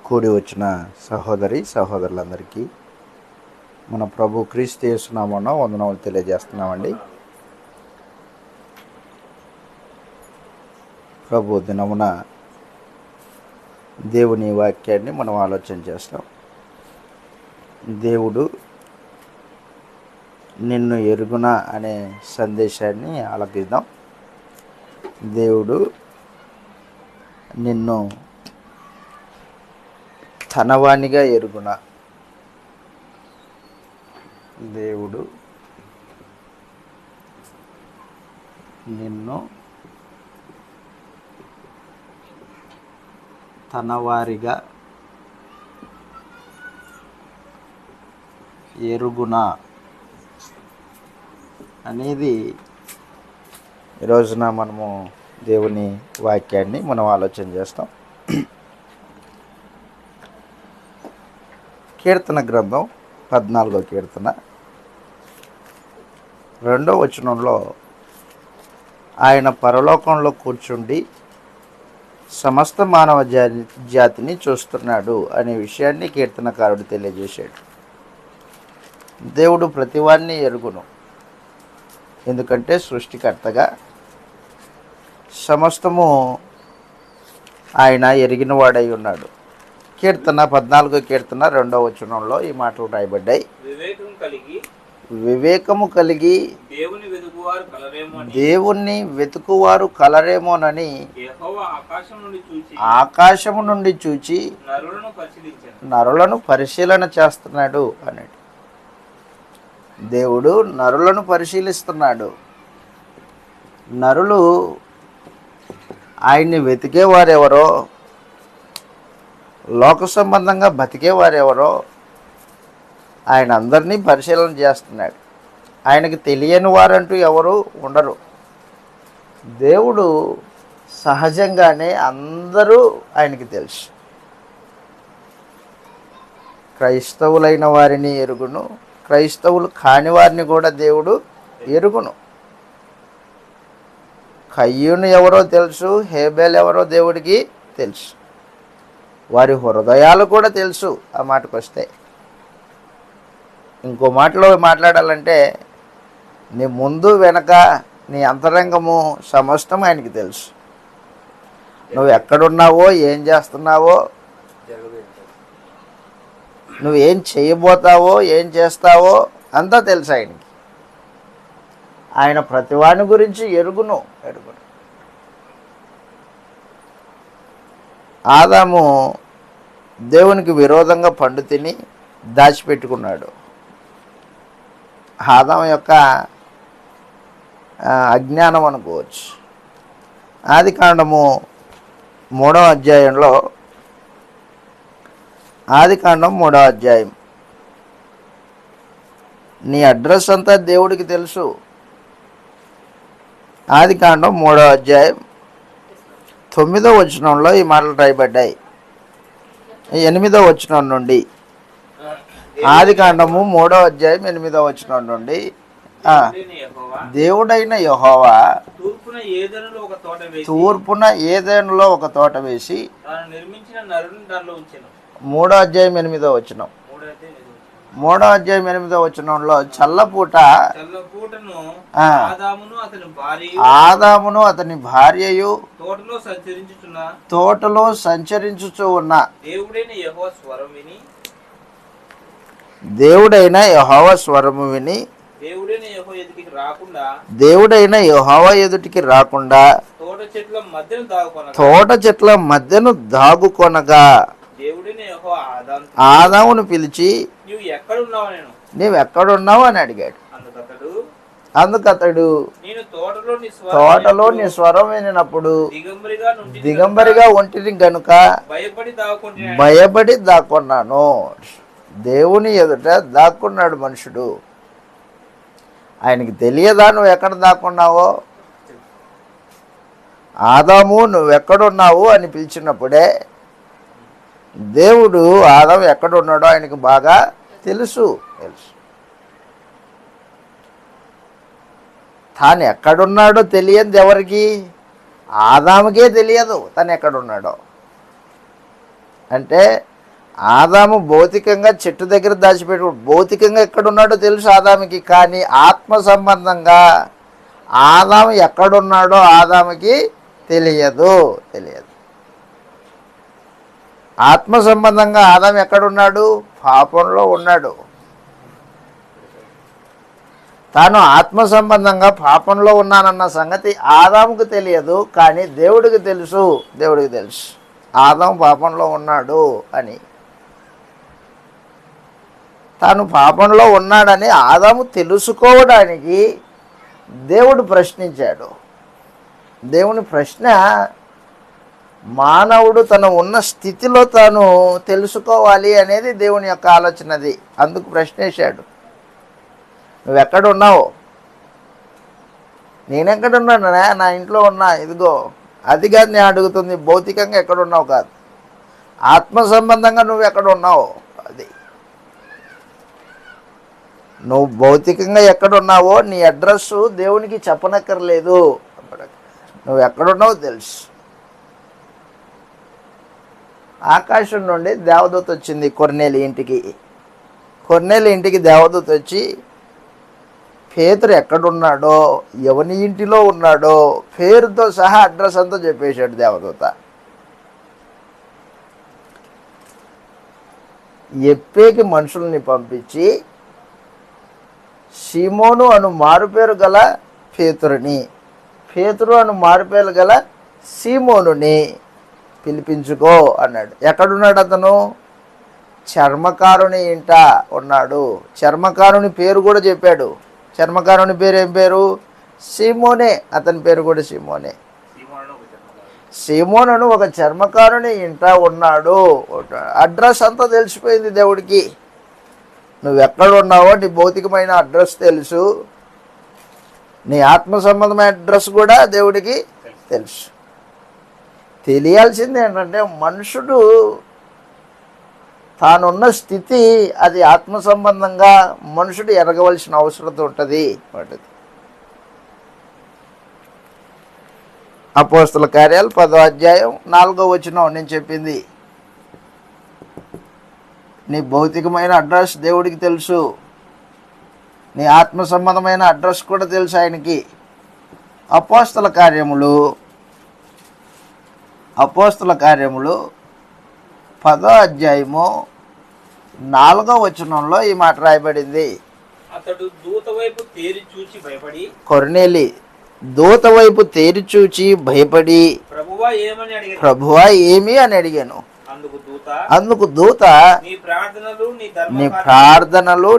కూడి వచ్చిన సహోదరి సహోదరులందరికీ మన ప్రభు క్రీస్తు యేసు నామమున వందనములు తెలియజేస్తున్నామండి. ప్రభు దినమున దేవుని వాక్యాన్ని మనం ఆలోచన చేస్తాం. దేవుడు నిన్ను ఎరుగునా అనే సందేశాన్ని ఆలకిద్దాం. దేవుడు నిన్ను తనవానిగా ఎరుగునా. దేవుడు నిన్ను తనవారిగా ఎరుగునా అనేది ఈరోజున మనము దేవుని వాక్యాన్ని మనం ఆలోచన చేస్తాం. కీర్తన గ్రంథం 14వ కీర్తన 2వ వచనంలో ఆయన పరలోకంలో కూర్చుండి సమస్త మానవ జాతిని చూస్తున్నాడు అనే విషయాన్ని కీర్తనకారుడు తెలియజేశాడు. దేవుడు ప్రతివాన్ని ఎరుగును, ఎందుకంటే సృష్టికర్తగా సమస్తము ఆయన ఎరిగినవాడై ఉన్నాడు. కీర్తన 14వ కీర్తన 2వ వచనంలో ఈ మాటలు రాయబడ్డాయి. వివేకము కలిగి దేవుణ్ణి వెతుకువారు కలరేమోనని ఆకాశము నుండి చూచి నరులను పరిశీలన చేస్తున్నాడు అన్నాడు. దేవుడు నరులను పరిశీలిస్తున్నాడు. నరులు ఆయన్ని వెతికేవారెవరో, లోక సంబంధంగా బతికేవారెవరో ఆయన అందరినీ పరిశీలన చేస్తున్నాడు. ఆయనకి తెలియని వారంటూ ఎవరు ఉండరు. దేవుడు సహజంగానే అందరూ ఆయనకి తెలుసు. క్రైస్తవులైన వారిని ఎరుగును, క్రైస్తవులు కాని వారిని కూడా దేవుడు ఎరుగును. కయ్యూను ఎవరో తెలుసు, హేబేల్ ఎవరో దేవుడికి తెలుసు. వారి హృదయాలు కూడా తెలుసు. ఆ మాటకు వస్తే ఇంకో మాటలో మాట్లాడాలంటే నీ ముందు వెనక నీ అంతరంగము సమస్తం ఆయనకి తెలుసు. నువ్వు ఎక్కడున్నావో, ఏం చేస్తున్నావో, నువ్వేం చేయబోతావో, ఏం చేస్తావో అంతా తెలుసు ఆయనకి. ఆయన ప్రతివాని గురించి ఎరుగును. ఆదాము దేవునికి విరోధంగా పండు తిని దాచిపెట్టుకున్నాడు. ఆదాము యొక్క అజ్ఞానం అనుకోవచ్చు. ఆదికాండము 3వ అధ్యాయంలో, ఆదికాండం 3వ అధ్యాయం, నీ అడ్రస్ అంతా దేవుడికి తెలుసు. ఆదికాండం 3వ అధ్యాయం 9వ వచనంలో ఈ మాటలు రాయబడ్డాయి. 8వ వచనం నుండి, ఆదికాండము 3వ అధ్యాయం 8వ వచనం నుండి, దేవుడైన యెహోవా తూర్పున ఏదెనులో ఒక తోట వేసి 3వ అధ్యాయం 8వ వచనం, 3వ అధ్యాయం 8వ వచనంలో చల్లపూట ఆదామును అతని భార్యయు తోటలో సంచరించుచు ఉన్న దేవుడైన యెహోవా స్వరము విని దేవుడైన యెహోవా ఎదుటికి రాకుండా తోట చెట్ల మధ్యను దాగుకొనగా ఆదామును పిలిచి నీవు ఎక్కడున్నావు అని అడిగాడు. అందుకతడు తోటలో నీ స్వరం వినినప్పుడు దిగంబరిగా ఒంటిని గనుక భయపడి దాక్కున్నాను. దేవుని ఎదుట దాక్కున్నాడు మనుషుడు. ఆయనకి తెలియదా నువ్వు ఎక్కడ దాక్కున్నావో? ఆదాము నువ్వెక్కడున్నావు అని పిలిచినప్పుడే దేవుడు ఆదాము ఎక్కడున్నాడో ఆయనకు బాగా తెలుసు. తాను ఎక్కడున్నాడో తెలియదు ఎవరికి? ఆదాముకే తెలియదు తను ఎక్కడున్నాడో. అంటే ఆదాము భౌతికంగా చెట్టు దగ్గర దాచిపెట్టు, భౌతికంగా ఎక్కడున్నాడో తెలుసు ఆదాముకి, కానీ ఆత్మ సంబంధంగా ఆదాము ఎక్కడున్నాడో ఆదాముకి తెలియదు. ఆత్మ సంబంధంగా ఆదాము ఎక్కడున్నాడు? పాపంలో ఉన్నాడు. తాను ఆత్మ సంబంధంగా పాపంలో ఉన్నానన్న సంగతి ఆదాముకు తెలియదు, కానీ దేవుడికి తెలుసు. ఆదాము పాపంలో ఉన్నాడు అని. తాను పాపంలో ఉన్నాడని ఆదాము తెలుసుకోవడానికి దేవుడు ప్రశ్నించాడు. దేవుని ప్రశ్న మానవుడు తను ఉన్న స్థితిలో తాను తెలుసుకోవాలి అనేది దేవుని యొక్క ఆలోచనది. అందుకు ప్రశ్నించాడు, నువ్వెక్కడున్నావు? నేనెక్కడున్నాను? నా ఇంట్లో ఉన్నా, ఇదిగో. అది కాదు నేను అడుగుతుంది, భౌతికంగా ఎక్కడున్నావు కాదు, ఆత్మ సంబంధంగా నువ్వు ఎక్కడున్నావు. అది నువ్వు భౌతికంగా ఎక్కడున్నావో నీ అడ్రస్సు దేవునికి చెప్పనక్కర్లేదు. నువ్వు ఎక్కడున్నావో తెలుసు. ఆకాశం నుండి దేవదూత వచ్చింది కొర్నేలి ఇంటికి దేవదూత వచ్చి పేతురు ఎక్కడున్నాడో, ఎవని ఇంటిలో ఉన్నాడో పేరుతో సహా అడ్రస్ అంతా చెప్పేశాడు దేవదూత. ఎప్పేకి మనుషుల్ని పంపించి సీమోను అను మారుపేరు గల పేతురు అను మారుపేరు గల సీమోనుని పిలిపించుకో అన్నాడు. ఎక్కడున్నాడు అతను? చర్మకారుని ఇంట ఉన్నాడు. చర్మకారుని పేరు కూడా చెప్పాడు. చర్మకారుని పేరు ఏం పేరు? సీమోనే. అతని పేరు కూడా సీమోనే. సీమోను ఒక చర్మకారుని ఇంట ఉన్నాడు. అడ్రస్ అంతా తెలిసిపోయింది దేవుడికి. నువ్వెక్కడున్నావో నీ భౌతికమైన అడ్రస్ తెలుసు, నీ ఆత్మ సంబంధమైన అడ్రస్ కూడా దేవుడికి తెలుసు. తెలియాల్సింది ఏంటంటే మనుషుడు తానున్న స్థితి అది ఆత్మ సంబంధంగా మనుషుడు ఎరగవలసిన అవసరం ఉంటుంది. అపోస్తల కార్యాలు 10వ అధ్యాయం 4వ వచనం నేను చెప్పింది. నీ భౌతికమైన అడ్రస్ దేవుడికి తెలుసు, నీ ఆత్మ సంబంధమైన అడ్రస్ కూడా తెలుసు ఆయనకి. అపోస్తల కార్యములు 10వ అధ్యాయము 4వ వచనంలో ఈ మాట రాయబడింది. అతడు దూత వైపు తేరి చూచి భయపడి, కొర్నేలి దూత వైపు తేరి చూచి భయపడి, ప్రభువా ఏమి అని అడిగాను. అందుకు దూత నీ ప్రార్థనలు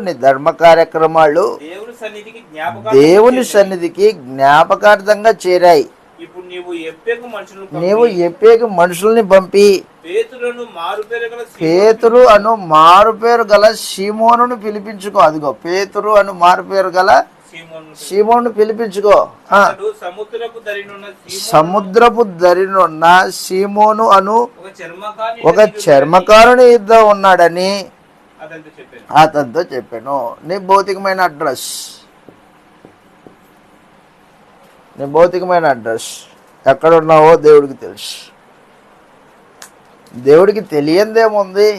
నీ ధర్మ కార్యక్రమాలు దేవుని సన్నిధికి జ్ఞాపకార్థంగా చేరాయి. నీవు ఎప్పేకు మనుషుల్ని పంపి పేతురు అను మారుపేరు గల సీమోనును పిలిపించుకో. అదిగో పేతురు అను మారుపేరు గల సీమోను పిలిపించుకో. సముద్రపు దరినున్న సీమోను అను ఒక చర్మకారుని యుద్ధం ఉన్నాడని అతనితో చెప్పాను. నీ భౌతికమైన అడ్రస్ ఎక్కడున్నావో దేవుడికి తెలుసు. దేవుడికి తెలియందేముంది?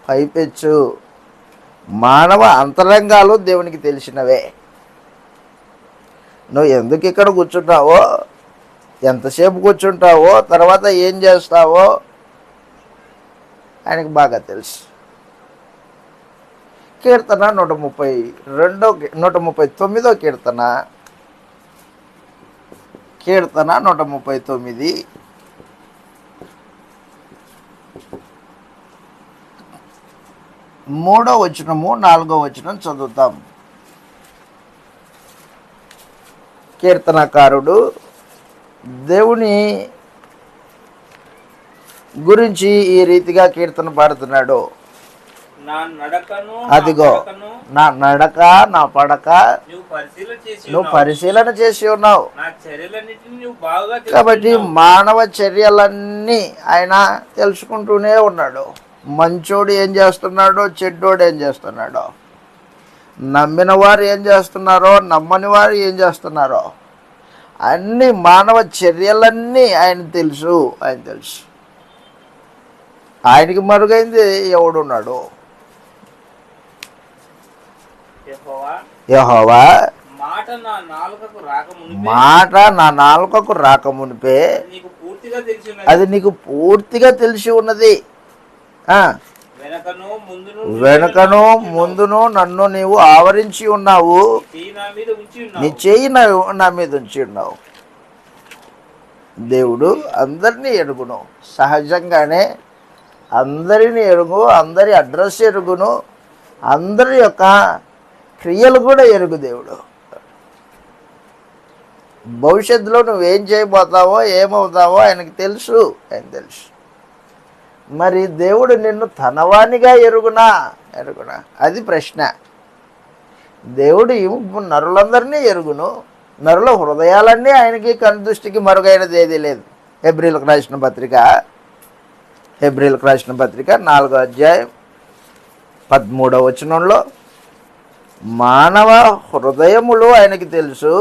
పైపెచ్చు మానవ అంతరంగాలు దేవునికి తెలిసినవే. నువ్వు ఎందుకు ఇక్కడ కూర్చుంటావో, ఎంతసేపు కూర్చుంటావో, తర్వాత ఏం చేస్తావో ఆయనకు బాగా తెలుసు. కీర్తన 139వ కీర్తన 139 3వ వచనము 4వ వచనం చదువుతాం. కీర్తనకారుడు దేవుని గురించి ఈ రీతిగా కీర్తన పాడుతున్నాడు. అదిగో నా నడక నా పడక నువ్వు పరిశీలన చేసి ఉన్నావు. కాబట్టి మానవ చర్యలన్నీ ఆయన తెలుసుకుంటూనే ఉన్నాడు. మంచోడు ఏం చేస్తున్నాడో, చెడ్డోడు ఏం చేస్తున్నాడో, నమ్మిన వారు ఏం చేస్తున్నారో, నమ్మని వారు ఏం చేస్తున్నారో, అన్ని మానవ చర్యలన్నీ ఆయన తెలుసు. ఆయనకి మరుగైంది ఎవడున్నాడు? యెహోవా యెహోవా మాట నా నాలుకకు రాకమునిపే మాట నా నాలుకకు రాకమునిపే నీకు పూర్తిగా తెలిసి ఉన్నది. అది నీకు పూర్తిగా తెలిసి ఉన్నది. ఆ, వెనకను ముందును వెనుకను ముందును నన్ను నీవు ఆవరించి ఉన్నావు, చెయ్యి నా మీద ఉంచి నీ ఉన్నావు. చెయ్యి నా మీద ఉంచి ఉన్నావు. దేవుడు అందరినీ ఎరుగును, సహజంగానే అందరిని ఎరుగు, అందరి అడ్రస్ ఎరుగును, అందరి యొక్క క్రియలు కూడా ఎరుగు దేవుడు. భవిష్యత్తులో నువ్వేం చేయబోతావో ఏమవుతావో ఆయనకు తెలుసు, ఆయన తెలుసు. మరి దేవుడు నిన్ను తనవానిగా ఎరుగునా? అది ప్రశ్న. దేవుడు నరులందరినీ ఎరుగును, నరుల హృదయాలన్నీ ఆయనకి కనుదృష్టికి మరుగైనది ఏదీ లేదు. హెబ్రీలకు రాసిన పత్రిక 4వ అధ్యాయం 13వ వచనంలో మానవ హృదయములు ఆయనకి తెలుసు,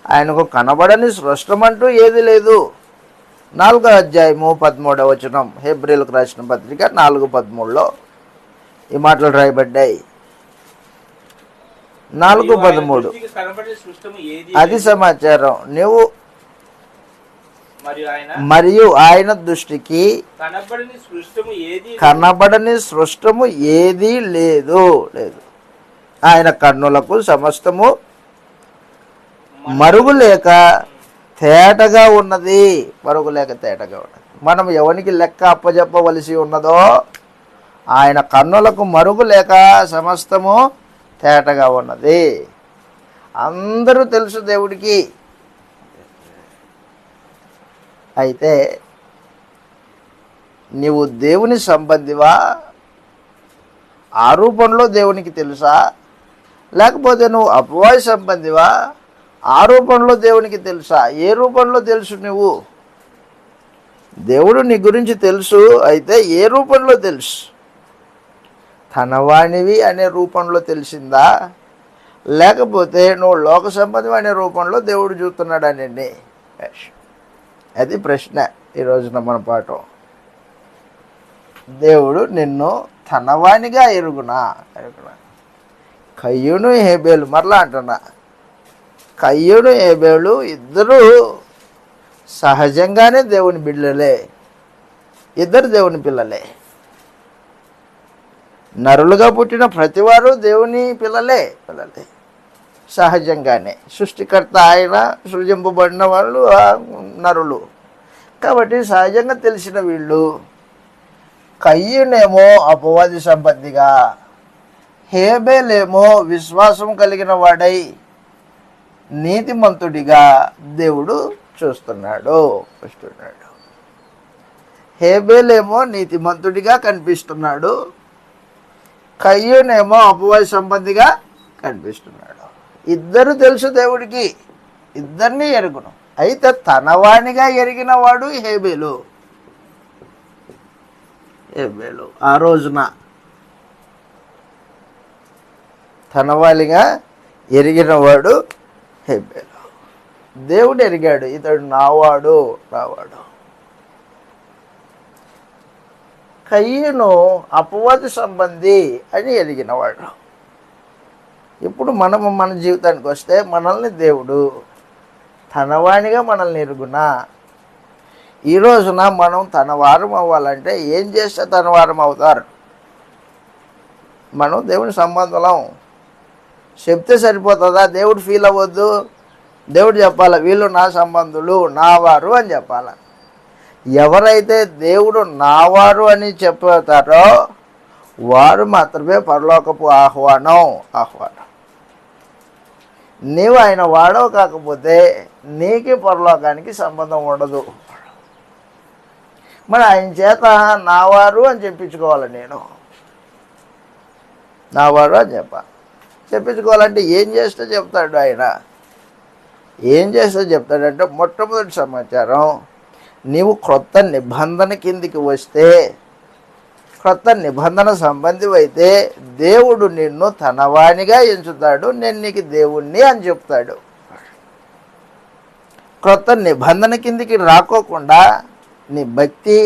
ఆయనకు కనబడని సృష్టమంటూ ఏది లేదు. 4వ అధ్యాయము 13వ వచనం హెబ్రీలకు రాసిన పత్రిక 4:13లో ఈ మాటలు రాయబడ్డాయి. 4:13 దృష్టికి కనబడే సృష్టము ఏది అది సమాచారం. నువ్వు మరియు ఆయన దృష్టికి కనబడని సృష్టము ఏది కనబడని సృష్టము ఏదీ లేదు. ఆయన కన్నులకు సమస్తము మరుగులేక తేటగా ఉన్నది. మనం ఎవరికి లెక్క అప్పజెప్పవలసి ఉన్నదో ఆయన కన్నులకు మరుగు లేక సమస్తము తేటగా ఉన్నది. అందరూ తెలుసు దేవుడికి. అయితే నీవు దేవుని సంబంధివా? ఆ రూపంలో దేవునికి తెలుసా? లేకపోతే నువ్వు అపవాది సంబంధివా? ఆ రూపంలో దేవునికి తెలుసా? ఏ రూపంలో తెలుసు నువ్వు? దేవుడు నీ గురించి తెలుసు, అయితే ఏ రూపంలో తెలుసు? తనవాణివి అనే రూపంలో తెలిసిందా, లేకపోతే నువ్వు లోక సంబంధం అనే రూపంలో దేవుడు చూస్తున్నాడనండి? అది ప్రశ్న ఈ రోజున మన పాఠం. దేవుడు నిన్ను తనవానిగా ఎరుగునా? కయ్యూను హేబేలు, మరలా అంటున్నా, కయ్యూను హేబేలు ఇద్దరు సహజంగానే దేవుని బిడ్డలే, ఇద్దరు దేవుని పిల్లలే. నరులుగా పుట్టిన ప్రతివారు దేవుని పిల్లలే సహజంగానే. సృష్టికర్త ఆయన, సృజింపబడిన వాళ్ళు నరులు. కాబట్టి సహజంగా తెలిసిన వీళ్ళు. కయ్యూనేమో అపవాది సంపత్తిగా, హేబేలేమో విశ్వాసం కలిగిన వాడై నీతిమంతుడిగా దేవుడు చూస్తున్నాడు. హేబేలేమో నీతిమంతుడిగా కనిపిస్తున్నాడు, కయ్యూనేమో అపవాది సంబంధిగా కనిపిస్తున్నాడు. ఇద్దరు తెలుసు దేవుడికి, ఇద్దరిని ఎరుగును. అయితే తనవానిగా ఎరిగిన వాడు హేబేలు. ఆ రోజున తనవానిగా ఎరిగిన వాడు హేబేలు. దేవుడు ఎరిగాడు, ఇతడు నావాడు. కయ్యూను అపవాది సంబంధి అని ఎరిగినవాడు. ఇప్పుడు మనము మన జీవితానికి వస్తే మనల్ని దేవుడు తనవానిగా మనల్ని ఎరుగునా? ఈ రోజున మనం తన వారం అవ్వాలంటే ఏం చేస్తే తన వారం అవుతారు? మనం దేవుని సంబంధం చెప్తే సరిపోతుందా? దేవుడు ఫీల్ అవ్వద్దు. దేవుడు చెప్పాలి, వీళ్ళు నా సంబంధులు, నా వారు అని చెప్పాలి. ఎవరైతే దేవుడు నావారు అని చెప్తారో వారు మాత్రమే పరలోకపు ఆహ్వానం. నీవు ఆయన వాడవు కాకపోతే నీకు పరలోకానికి సంబంధం ఉండదు. మరి ఆయన చేత నావారు అని చెప్పించుకోవాలి. నేను నావారు అని చెప్పించుకోవాలంటే ఏం చేస్తే చెప్తాడు ఆయన? ఏం చేస్తే చెప్తాడంటే, మొట్టమొదటి సమాచారం, నీవు క్రొత్త నిబంధన కిందికి వస్తే, క్రొత్త నిబంధన సంబంధివి అయితే దేవుడు నిన్ను తనవానిగా ఎంచుతాడు, నేను నీకు దేవుణ్ణి అని చెప్తాడు. క్రొత్త నిబంధన కిందికి రాకోకుండా నీ భక్తి,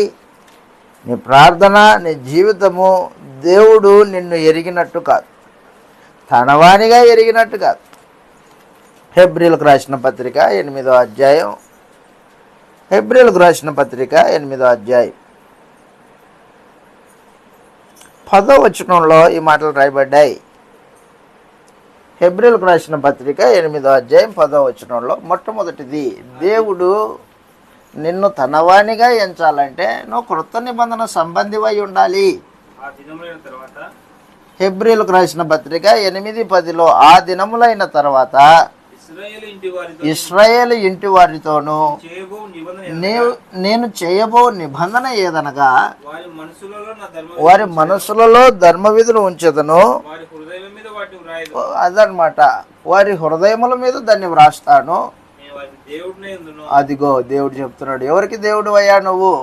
నీ ప్రార్థన, నీ జీవితము దేవుడు నిన్ను ఎరిగినట్టు కాదు, తనవానిగా ఎరిగినట్టు కాదు. హెబ్రీలకు రాసిన పత్రిక 8వ అధ్యాయం, హెబ్రీలకు రాసిన పత్రిక 8వ అధ్యాయం 10వ వచనంలో ఈ మాటలు రాయబడ్డాయి. హెబ్రీలకు రాసిన పత్రిక 8వ అధ్యాయం 10వ వచనంలో, మొట్టమొదటిది, దేవుడు నిన్ను తనవానిగా ఎంచాలంటే నువ్వు క్రొత్త నిబంధన సంబంధివై ఉండాలి. ఆ దినములైన తర్వాత హెబ్రీలకు రాసిన పత్రిక 8:10లో, ఆ దినములైన తర్వాత ఇశ్రాయేలు ఇంటి వారితోనూ నేను చేయబో నిబంధన ఏదనగా, వారి మనసులలో ధర్మ విధులు ఉంచెదను. అదనమాట, వారి హృదయముల మీద దాన్ని వ్రాస్తాను. అదిగో దేవుడు చెప్తున్నాడు. ఎవరికి దేవుడు అయ్యా నువ్వు?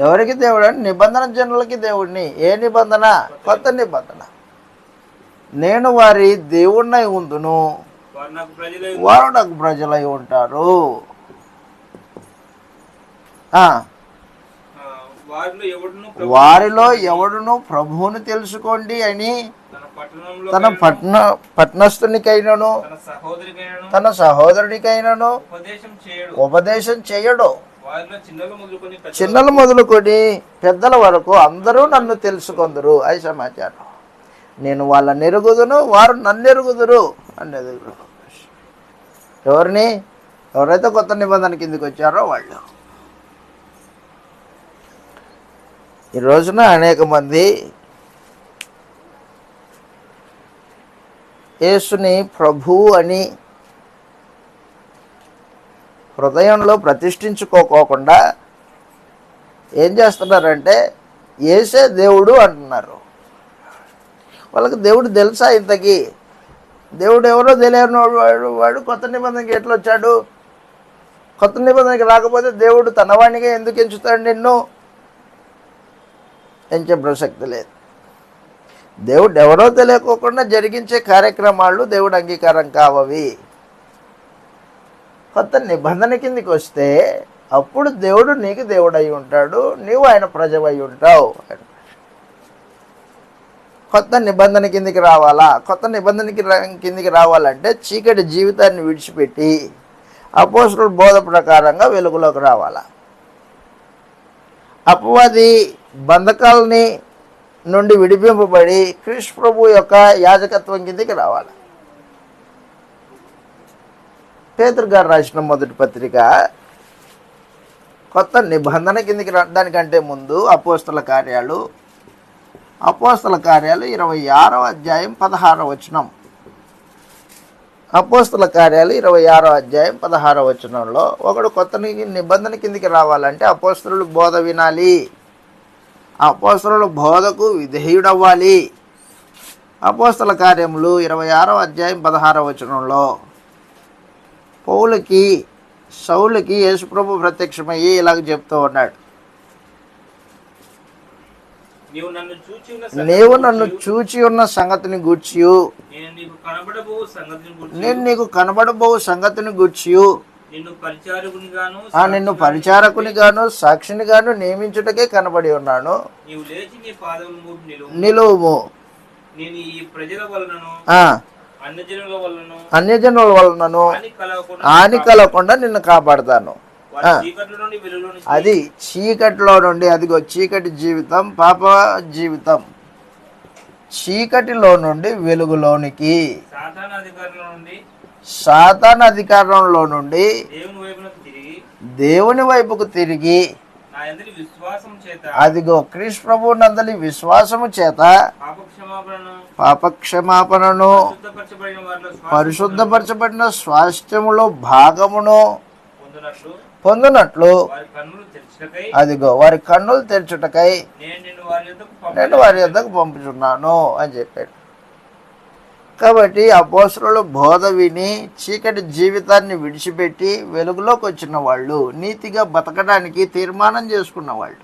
ఎవరికి దేవుడు అంటే నిబంధన జనులకి దేవుడిని. ఏ నిబంధన? కొత్త నిబంధన. నేను వారి దేవుడినై ఉందును, వారు నాకు ప్రజలై ఉంటారు. వారిలో ఎవడును ప్రభువును తెలుసుకోండి అని తన పట్టణస్థునికైనను తన సహోదరుడికైనను ఉపదేశం చేయడు. చిన్నలు మొదలుకొని పెద్దల వరకు అందరూ నన్ను తెలుసుకొందరు. అది సమాచారం. నేను వాళ్ళని ఎరుగుదును, వారు నన్ను ఎరుగుదురు అనేది. ఎవరిని? ఎవరైతే కొత్త నిబంధన కిందకి వచ్చారో వాళ్ళు. ఈ రోజున అనేక మంది యేసుని ప్రభువు అని హృదయంలో ప్రతిష్ఠించుకోకుండా ఏం చేస్తున్నారంటే యేసే దేవుడు అంటున్నారు. వాళ్ళకి దేవుడు తెలుసా? ఇంతకీ దేవుడు ఎవరో తెలియని వాడు కొత్త నిబంధనకి ఎట్లా వచ్చాడు? కొత్త నిబంధనకి రాకపోతే దేవుడు తనవాణిగా ఎందుకు ఎంచుతాడు? నిన్ను ఎంచే ప్రసక్తి లేదు. దేవుడు ఎవరో తెలియకోకుండా జరిగించే కార్యక్రమాలు దేవుడు అంగీకారం కావవి. కొత్త నిబంధన కిందికి వస్తే అప్పుడు దేవుడు నీకు దేవుడై ఉంటాడు, నీవు ఆయన ప్రజవై ఉంటావు. కొత్త నిబంధన కిందికి రావాలా? కొత్త నిబంధనకి కిందికి రావాలంటే చీకటి జీవితాన్ని విడిచిపెట్టి అపోస్తలుల బోధ ప్రకారంగా వెలుగులోకి రావాలా. అపవాది బంధకాలని నుండి విడిపింపబడి క్రీస్తు ప్రభు యొక్క యాజకత్వం కిందికి రావాలి. పేతురు గారు రాసిన మొదటి పత్రిక కొత్త నిబంధన కిందికి దానికంటే ముందు అపోస్తల కార్యాలు 26వ అధ్యాయం 16వ వచనం. అపోస్తల కార్యాలు 26వ అధ్యాయం 16వ వచనంలో, ఒకడు కొత్త నిబంధన కిందికి రావాలంటే అపోస్తలుల బోధ వినాలి, అపోస్తలుల బోధకు విధేయుడవ్వాలి. అపోస్తల కార్యములు 26వ అధ్యాయం 16వ వచనంలో సౌలుకి యేసుప్రభు ప్రత్యక్షమయ్యి ఇలాగ చెప్తూ ఉన్నాడు, నీవు నన్ను చూచి ఉన్న సంగతిని గూర్చియు, నేను నీకు కనబడబో సంగతిని గూర్చియు, నిన్ను పరిచారకునిగాను సాక్షినిగాను నియమించుటకే కనబడి ఉన్నాను. నిలువుము, అన్యజనుల వలనను హాని కలగకుండా నిన్ను కాపాడతాను. అది చీకటిలో నుండి, అదిగో చీకటి జీవితం, పాప జీవితం, చీకటిలో నుండి వెలుగులోనికి, సాతాను అధికారంలో నుండి దేవుని వైపుకు తిరిగి, అదిగో క్రీస్తు ప్రభు నందలి విశ్వాసము చేత పాపక్షమాపణను, పరిశుద్ధపరచబడిన స్వాస్థ్యములో భాగమును పొందునట్లు, అదిగో వారి కన్నులు తెరచుటకై నేను వారి యొద్దకు పంపుచున్నాను అని చెప్పాడు. కాబట్టి అపోస్తలుల బోధ విని చీకటి జీవితాన్ని విడిచిపెట్టి వెలుగులోకి వచ్చిన వాళ్ళు, నీతిగా బతకడానికి తీర్మానం చేసుకున్న వాళ్ళు.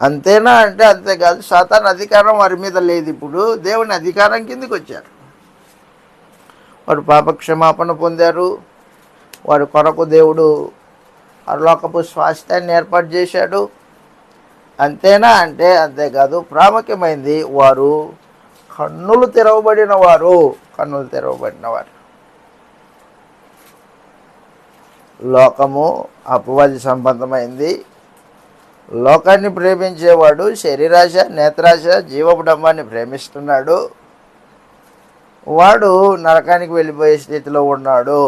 అంతేనా అంటే అంతేకాదు. సాతాను అధికారం వారి మీద లేదు. ఇప్పుడు దేవుని అధికారం కిందకి వచ్చారు. వారు పాపక్షమాపణ పొందారు. వారి కొరకు దేవుడు పరలోకపు స్వాస్థ్యాన్ని ఏర్పాటు చేశాడు. అంతేనా అంటే అంతేకాదు, ప్రాముఖ్యమైనది వారు కన్నులు తెరవబడిన వారు. కన్నులు తెరవబడిన వారు. లోకము అపవాది సంబంధమైంది. లోకాన్ని ప్రేమించేవాడు శరీరాశ, నేత్రాశ, జీవపుడంబాన్ని ప్రేమిస్తున్నాడు. వాడు నరకానికి వెళ్ళిపోయే స్థితిలో ఉన్నాడు.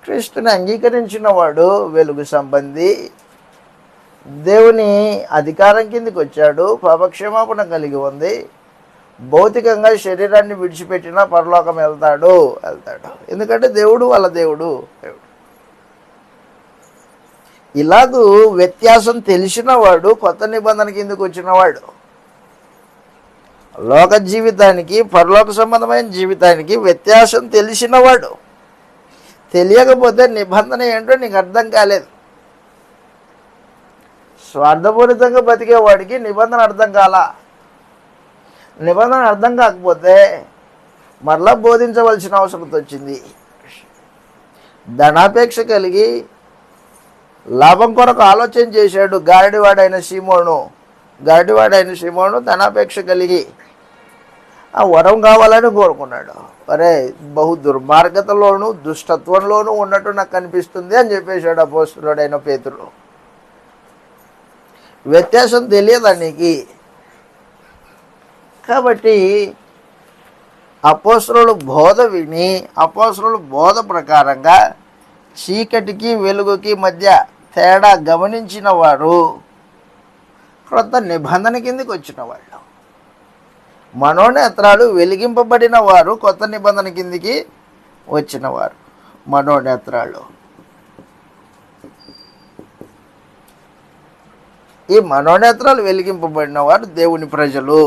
క్రీస్తుని అంగీకరించిన వాడు వెలుగు సంబంధి, దేవుని అధికారం కిందికి వచ్చాడు, పాపక్షమాపణ కలిగి ఉంది. భౌతికంగా శరీరాన్ని విడిచిపెట్టినా పరలోకం వెళ్తాడు. ఎందుకంటే దేవుడు వాళ్ళ దేవుడు. ఇలాగూ వ్యత్యాసం తెలిసిన వాడు కొత్త నిబంధన కిందకు వచ్చినవాడు. లోక జీవితానికి పరలోక సంబంధమైన జీవితానికి వ్యత్యాసం తెలిసినవాడు. తెలియకపోతే నిబంధన ఏంటో నీకు అర్థం కాలేదు. స్వార్థపూరితంగా బతికేవాడికి నిబంధన అర్థం కాలా. నిబంధన అర్థం కాకపోతే మరలా బోధించవలసిన అవసరం వచ్చింది. ధనాపేక్ష కలిగి లాభం కొరకు ఆలోచన చేశాడు గారడివాడైన సీమోను ధనాపేక్ష కలిగి ఆ వరం కావాలని కోరుకున్నాడు. అరే, బహు దుర్మార్గతలోను దుష్టత్వంలోనూ ఉన్నట్టు నాకు కనిపిస్తుంది అని చెప్పేశాడు అపోస్తలుడైన పేతురు. వ్యత్యాసం తెలియదా నీకు? కాబట్టి అపోస్తలుల బోధ విని అపోస్తలుల బోధ ప్రకారంగా చీకటికి వెలుగుకి మధ్య తేడా గమనించిన వారు క్రొత్త నిబంధన కిందకి వచ్చిన వాళ్ళు. మనోనేత్రాలు వెలిగింపబడిన వారు కొత్త నిబంధన కిందికి వచ్చినవారు. మనోనేత్రాలు, ఈ మనోనేత్రాలు వెలిగింపబడిన వారు దేవుని ప్రజలు.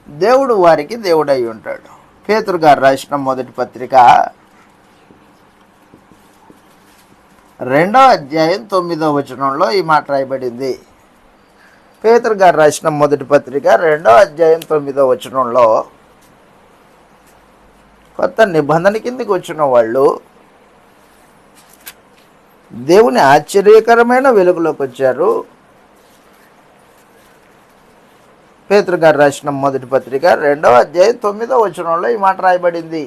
దేవుడు వారికి దేవుడై ఉంటాడు. పేతురు గారు రాసిన మొదటి పత్రిక 2వ అధ్యాయం 9వ వచనంలో ఈ మాట రాయబడింది. పేతురు గారు రాసిన మొదటి పత్రిక 2వ అధ్యాయం 9వ వచనంలో కొత్త నిబంధన కిందకి వచ్చిన వాళ్ళు దేవుని ఆశ్చర్యకరమైన వెలుగులోకి వచ్చారు. పేతురు గారు రాసిన మొదటి పత్రిక 2వ అధ్యాయం 9వ వచనంలో ఈ మాట రాయబడింది.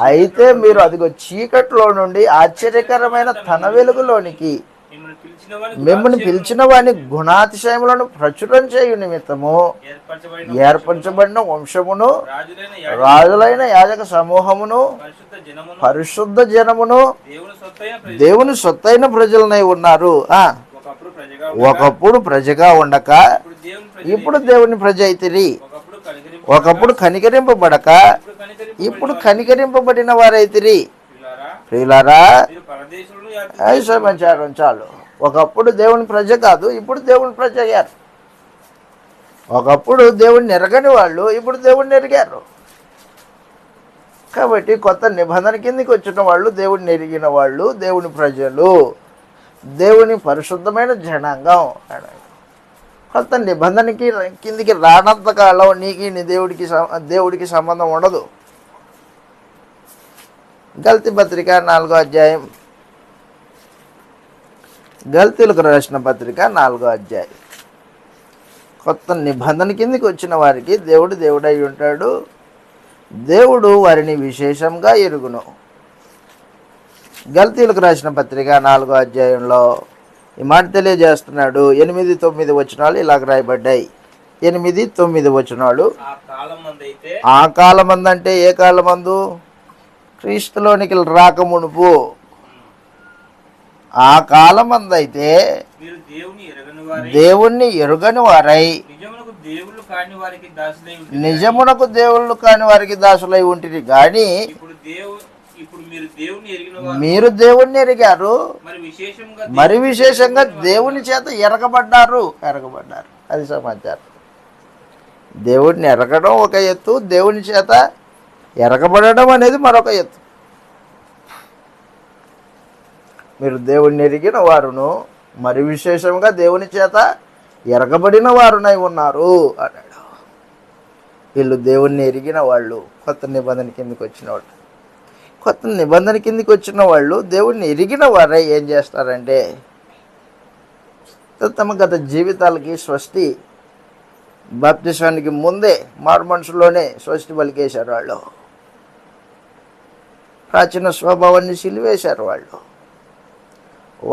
అయితే మీరు అదిగో చీకట్లో నుండి ఆశ్చర్యకరమైన తన వెలుగులోనికి మిమ్మల్ని పిలిచిన వాని గుణాతిశయములను ప్రచురం చేయు నిమిత్తము ఏర్పరచబడిన వంశమును, రాజులైన యాజక సమూహమును, పరిశుద్ధ జనమును, దేవుని సొత్తైన ప్రజలనై ఉన్నారు. ఒకప్పుడు ప్రజగా ఉండక ఇప్పుడు దేవుని ప్రజ అయితిరి. ఒకప్పుడు కనికరింపబడక ఇప్పుడు కనికరింపబడిన వారైతిరి. ప్రియులారా, సమాచారం చాలు. ఒకప్పుడు దేవుని ప్రజ కాదు, ఇప్పుడు దేవుని ప్రజ అయ్యారు. ఒకప్పుడు దేవుణ్ణి ఎరగని వాళ్ళు ఇప్పుడు దేవుణ్ణి ఎరిగారు. కాబట్టి కొత్త నిబంధన కిందకి వచ్చిన వాళ్ళు దేవుడిని ఎరిగిన వాళ్ళు, దేవుని ప్రజలు, దేవుని పరిశుద్ధమైన జనాంగం. కొత్త నిబంధనకి కిందికి రానంత కాలం నీకు నీ దేవుడికి సంబంధం ఉండదు. గల్తీ పత్రిక 4వ అధ్యాయం, గల్తీలకు రాసిన పత్రిక 4వ అధ్యాయం. కొత్త నిబంధన కిందికి వచ్చిన వారికి దేవుడు దేవుడై ఉంటాడు. దేవుడు వారిని విశేషంగా ఎరుగును. గల్తీలకు రాసిన పత్రిక 4వ అధ్యాయంలో ఈ మాట తెలియజేస్తున్నాడు. 8, 9 వచనాలు ఇలాగ రాయబడ్డాయి. 8, 9 వచనాలు. ఆ కాలమందంటే ఏ కాలమందు? క్రీస్తులోనికి రాకమునుపు. ఆ కాలమందైతే దేవుణ్ణి ఎరుగని వారై నిజమునకు దేవుళ్ళు కాని వారికి దాసులై ఉంటుంది. కానీ మీరు దేవుణ్ణి ఎరిగారు, మరి విశేషంగా దేవుని చేత ఎరగబడ్డారు. అది సమాచారం. దేవుడిని ఎరగడం ఒక ఎత్తు, దేవుని చేత ఎరగబడడం అనేది మరొక ఎత్తు. మీరు దేవుణ్ణి ఎరిగిన వారును మరి విశేషంగా దేవుని చేత ఎరగబడిన వారునై ఉన్నారు అన్నాడు. వీళ్ళు దేవుణ్ణి ఎరిగిన వాళ్ళు, కొత్త నిబంధన కిందకి వచ్చిన వాళ్ళు. కొత్త నిబంధన కిందకి వచ్చిన వాళ్ళు దేవుణ్ణి ఎరిగిన వారై ఏం చేస్తారంటే తమ గత జీవితాలకి స్వస్తి, బాప్తిస్వానికి ముందే మారు మనసులోనే స్వస్తి పలికేశారు వాళ్ళు. ప్రాచీన స్వభావాన్ని సిలివేశారు వాళ్ళు.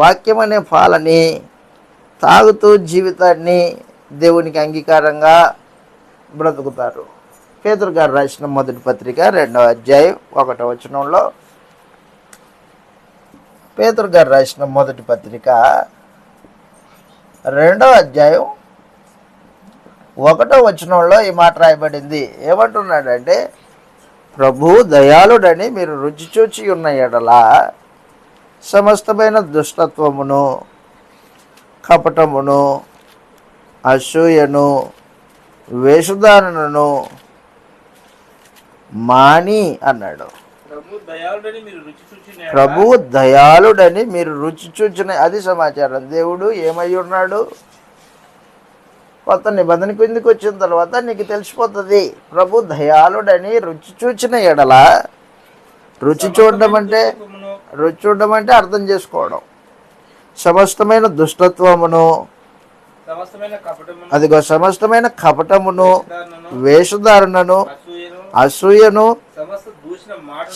వాక్యం అనే పాలని తాగుతూ జీవితాన్ని దేవునికి అంగీకారంగా బ్రతుకుతారు. పేతురు గారు రాసిన మొదటి పత్రిక 2వ అధ్యాయం 1వ వచనంలో, పేతురు గారు రాసిన మొదటి పత్రిక 2వ అధ్యాయం 1వ వచనంలో ఈ మాట రాయబడింది. ఏమంటున్నాడంటే, ప్రభు దయాళుడని మీరు రుచి చూచి ఉన్న ఎడల సమస్తమైన దుష్టత్వమును, కపటమును, అసూయను, వేషధారణను మాని అన్నాడు. ప్రభు దయాళుడని మీరు రుచి చూచిన, అది సమాచారం. దేవుడు ఏమై ఉన్నాడు? కొత్త నిబంధన కిందకి వచ్చిన తర్వాత నీకు తెలిసిపోతుంది. ప్రభు దయాళుడని రుచి చూచిన ఎడల, రుచి చూడడం అంటే అర్థం చేసుకోవడం. సమస్తమైన దుష్టత్వమును, అదిగో సమస్తమైన కపటమును, వేషధారణను, అసూయను,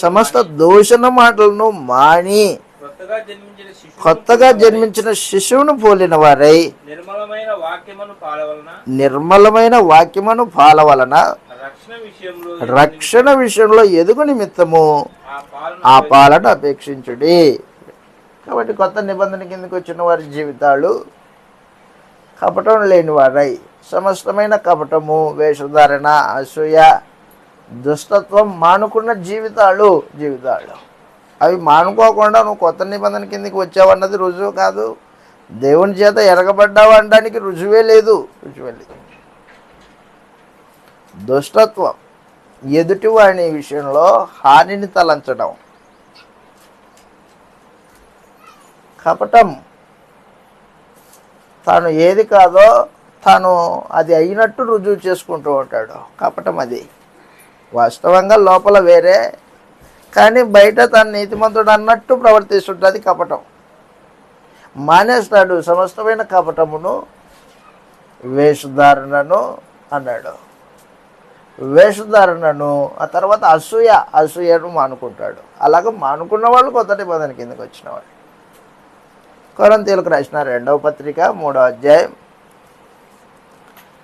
సమస్త దూషణ మాటలను మాని కొత్తగా జన్మించిన శిశువును పోలిన వారై నిర్మలమైన వాక్యమును పాలవలన రక్షణ విషయంలో ఎదుగు నిమిత్తము ఆ పాలన అపేక్షించుడి. కాబట్టి కొత్త నిబంధన కిందకి వచ్చిన వారి జీవితాలు కపటం లేని వారై, సమస్తమైన కపటము, వేషధారణ, అసూయ, దుష్టత్వం మానుకున్న జీవితాలు. అవి మానుకోకుండా నువ్వు కొత్త నిబంధన కిందకి వచ్చావన్నది రుజువు కాదు. దేవుని చేత ఎరగబడ్డావు అనడానికి రుజువే లేదు. దుష్టత్వం, ఎదుటివాని విషయంలో హానిని తలంచడం. కపటం, తాను ఏది కాదో తాను అది అయినట్టు రుజువు చేసుకుంటూ ఉంటాడు. కపటం అది. వాస్తవంగా లోపల వేరే, కానీ బయట తను నీతిమంతుడు అన్నట్టు ప్రవర్తిస్తుంటుంది కపటం. మానేస్తాడు సమస్తమైన కపటమును, వేషధారణను అన్నాడు. వేషధారణను, ఆ తర్వాత అసూయను మానుకుంటాడు. అలాగ మానుకున్న వాళ్ళు కొత్త నిబంధన కిందకి వచ్చిన వాళ్ళు. కొరింథీయులకు రాసిన 2వ పత్రిక 3వ అధ్యాయం,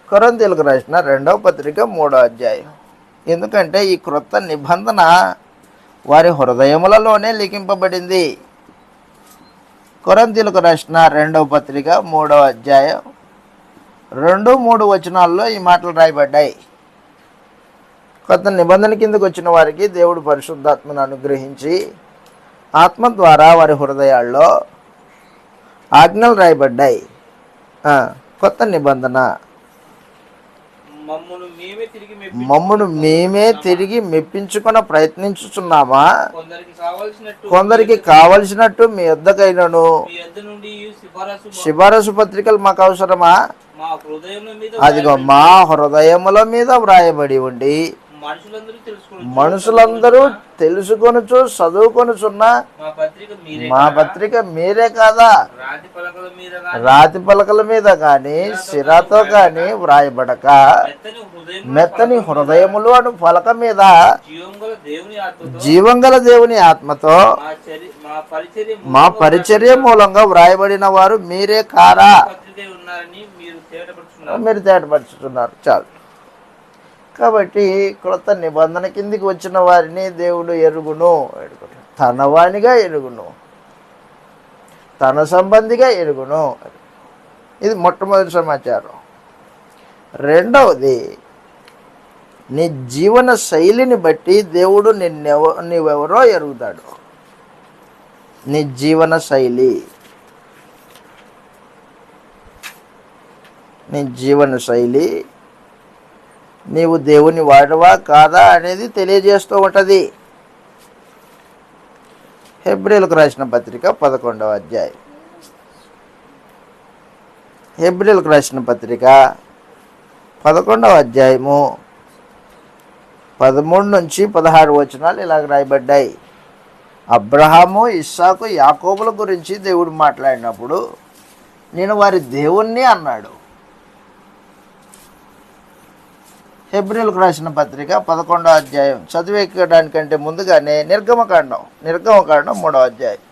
కొరింథీయులకు రాసిన 2వ పత్రిక 3వ అధ్యాయం. ఎందుకంటే ఈ క్రొత్త నిబంధన వారి హృదయములలోనే లిఖింపబడింది. కొరింథీయులకు రాసిన 2వ పత్రిక 3వ అధ్యాయం 2-3 వచనాల్లో ఈ మాటలు రాయబడ్డాయి. కొత్త నిబంధన కిందకు వచ్చిన వారికి దేవుడు పరిశుద్ధాత్మను అనుగ్రహించి ఆత్మ ద్వారా వారి హృదయాల్లో ఆజ్ఞలు రాయబడ్డాయి. కొత్త నిబంధన మమ్మును మేమే తిరిగి మెప్పించుకుని ప్రయత్నించుచున్నామా? కొందరికి కావలసినట్టు మీ యొద్దకైనను సిఫారసు పత్రికలు మాకు అవసరమా? అదిగో మా హృదయముల మీద వ్రాయబడి ఉండి మనుషులందరూ తెలుసుకొనుచు చదువుకొనుచున్న మా పత్రిక మీరే కాదా? రాతి పలకల మీద కానీ సిరాతో కానీ వ్రాయబడక మెత్తని హృదయములు అను పలక మీద జీవంగల దేవుని ఆత్మతో మా పరిచర్య మూలంగా వ్రాయబడిన వారు మీరే కారా? మీరు తేటపరుచుతున్నారు. చాలు. కాబట్టి క్రొత్త నిబంధన కిందికి వచ్చిన వారిని దేవుడు ఎరుగును, తనవానిగా ఎరుగును, తన సంబంధిగా ఎరుగును. ఇది మొట్టమొదటి సమాచారం. రెండవది, నీ జీవన శైలిని బట్టి దేవుడు నీవెవరో ఎరుగుతాడు. నీ జీవన శైలి, నీవు దేవుని వాడవా కాదా అనేది తెలియజేస్తూ ఉంటుంది. హెబ్రీయులకు రాసిన పత్రిక 11వ అధ్యాయం, హెబ్రీయులకు రాసిన పత్రిక 11వ అధ్యాయము 13-16 వచనాలు ఇలాగ రాయబడ్డాయి. అబ్రహాము, ఇస్సాకు, యాకోబుల గురించి దేవుడు మాట్లాడినప్పుడు నేను వారి దేవుణ్ణి అన్నాడు. హెబ్రీయులకు రాసిన పత్రిక 11వ అధ్యాయం చదివేయడానికంటే ముందుగానే నిర్గమకాండం 3వ అధ్యాయం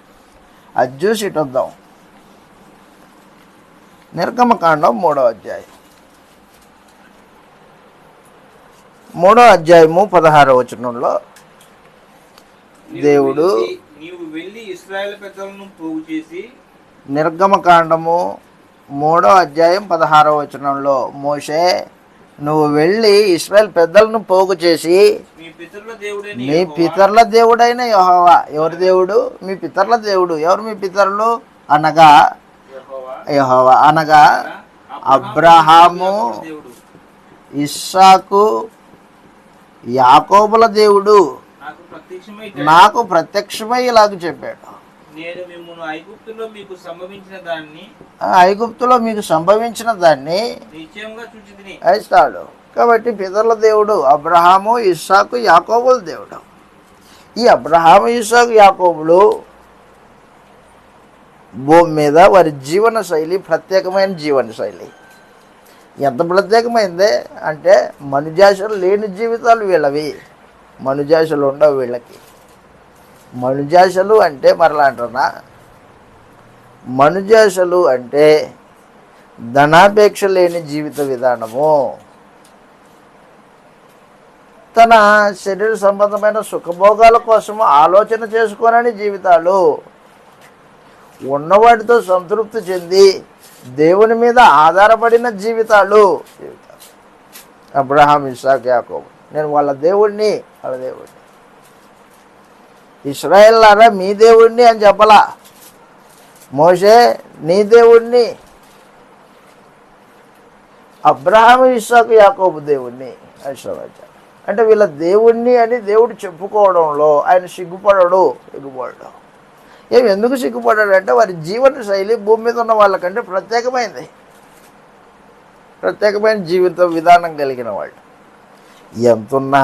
అది చూసి ఇటు వద్దాం. నిర్గమకాండం 3వ అధ్యాయం 3వ అధ్యాయము 16వ వచనంలో దేవుడు నీవు వెళ్ళి ఇశ్రాయేలు పెద్దలను పోగు చేసి, నిర్గమకాండము 3వ అధ్యాయం 16వ వచనంలో మోషే నువ్వు వెళ్ళి ఇశ్రాయేల్ పెద్దలను పోగు చేసి మీ పితరుల దేవుడైన యెహోవా. ఎవరి దేవుడు? మీ పితరుల దేవుడు. ఎవరు మీ పితరులు అనగా యెహోవా అనగా అబ్రహాము, ఇస్సాకు, యాకోబుల దేవుడు నాకు ప్రత్యక్షమై ఇలాగ చెప్పాడు, నేను మిమ్మును ఐగుప్తులో మీకు సంభవించిన దాన్ని నిశ్చయంగా చూచితిని. ఇస్తాడు. కాబట్టి పితరుల దేవుడు అబ్రహాము, ఇస్సాకు, యాకోబుల దేవుడు. ఈ అబ్రహాము, ఇస్సాకు, యాకోబులు భూమి మీద వారి జీవన శైలి ప్రత్యేకమైన జీవన శైలి. ఎంత ప్రత్యేకమైందే అంటే మనుజాశలు లేని జీవితాలు వీళ్ళవి. మనుజాశలు ఉండవు వీళ్ళకి. మనుజాశలు అంటే మరలా అంటున్నా, మనుజాశలు అంటే ధనాపేక్ష లేని జీవిత విధానము. తన శరీర సంబంధమైన సుఖభోగాల కోసము ఆలోచన చేసుకోనని జీవితాలు. ఉన్నవాటితో సంతృప్తి చెంది దేవుని మీద ఆధారపడిన జీవితాలు. అబ్రహాం, ఇస్సాకు, యాకోబు. నేను వాళ్ళ దేవుణ్ణి. ఇశ్రాయేలులారా మీ దేవుణ్ణి అని చెప్పలా. మోషే నీ దేవుణ్ణి, అబ్రహాము, ఇస్సాకు, యాకోబు దేవుణ్ణి ఆశీర్వదించారు. అంటే వీళ్ళ దేవుణ్ణి అని దేవుడు చెప్పుకోవడంలో ఆయన సిగ్గుపడడు. ఎందుకు సిగ్గుపడ్డాడు అంటే వారి జీవన శైలి భూమి మీద ఉన్న వాళ్ళకంటే ప్రత్యేకమైన జీవిత విధానం కలిగిన వాళ్ళు. ఎంతున్నా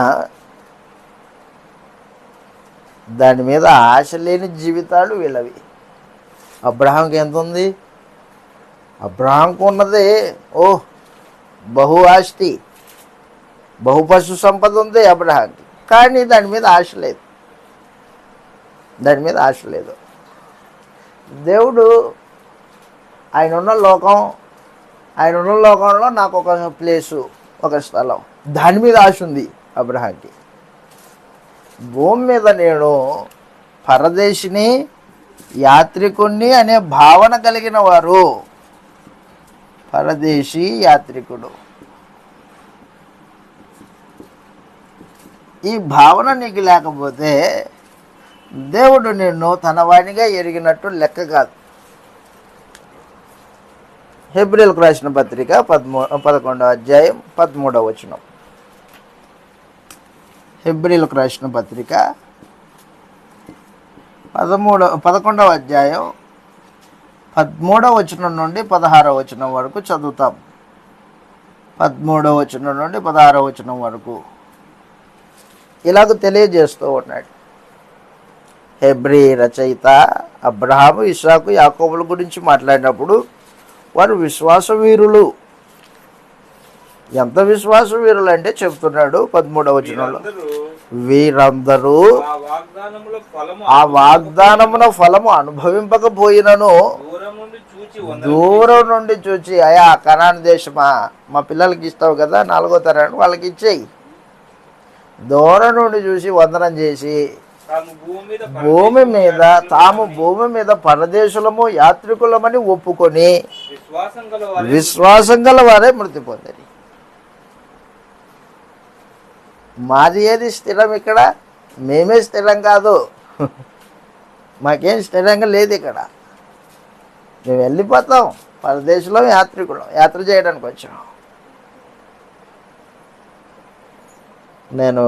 దాని మీద ఆశ లేని జీవితాలు వీళ్ళవి. అబ్రహాంకి ఎంత ఉంది? అబ్రహాంకు ఉన్నది బహు ఆస్తి, బహు పశు సంపద ఉంది అబ్రహాంకి. కానీ దాని మీద ఆశ లేదు. దేవుడు ఆయన ఉన్న లోకంలో నాకు ఒక ప్లేసు, ఒక స్థలం, దాని మీద ఆశ ఉంది అబ్రహాంకి. భూమి మీద నేను పరదేశిని, యాత్రికుణ్ణి అనే భావన కలిగిన వారు. పరదేశి, యాత్రికుడు. ఈ భావన నీకు లేకపోతే దేవుడు నిన్ను తన వానిగా ఎరిగినట్టు లెక్క కాదు. హెబ్రీయులకు రాసిన పత్రిక 11వ అధ్యాయం 13వ వచనం. హెబ్రీయులకు రాసిన పత్రిక 11వ అధ్యాయం 13వ వచనం నుండి 16వ వచనం వరకు చదువుతాం. 13వ వచనం నుండి 16వ వచనం వరకు ఇలాగ తెలియజేస్తూ ఉన్నాడు. హెబ్రీ రచయిత అబ్రహాము, ఇస్సాకు, యాకోబుల గురించి మాట్లాడినప్పుడు వారు విశ్వాస వీరులు. ఎంత విశ్వాస వీరులు అంటే చెప్తున్నాడు 13వ వచనంలో, వీరందరూ ఆ వాగ్దానమున ఫలము అనుభవింపకపోయినను దూరం నుండి చూచి, అయా కనాను దేశమా, మా పిల్లలకి ఇస్తావు కదా 4వ తరాన్ని, వాళ్ళకి ఇచ్చేయి. దూరం నుండి చూసి వందనం చేసి తాము భూమి మీద పరదేశులము, యాత్రికులమని ఒప్పుకొని విశ్వాసం గల వారే మృతి పొందిరి. మాది ఏది స్థిరం? ఇక్కడ మేమే స్థిరం కాదు. మాకేం స్థిరంగా లేదు. ఇక్కడ మేము వెళ్ళిపోతాం. పరదేశంలో యాత్రికులం, యాత్ర చేయడానికి వచ్చాం. నేను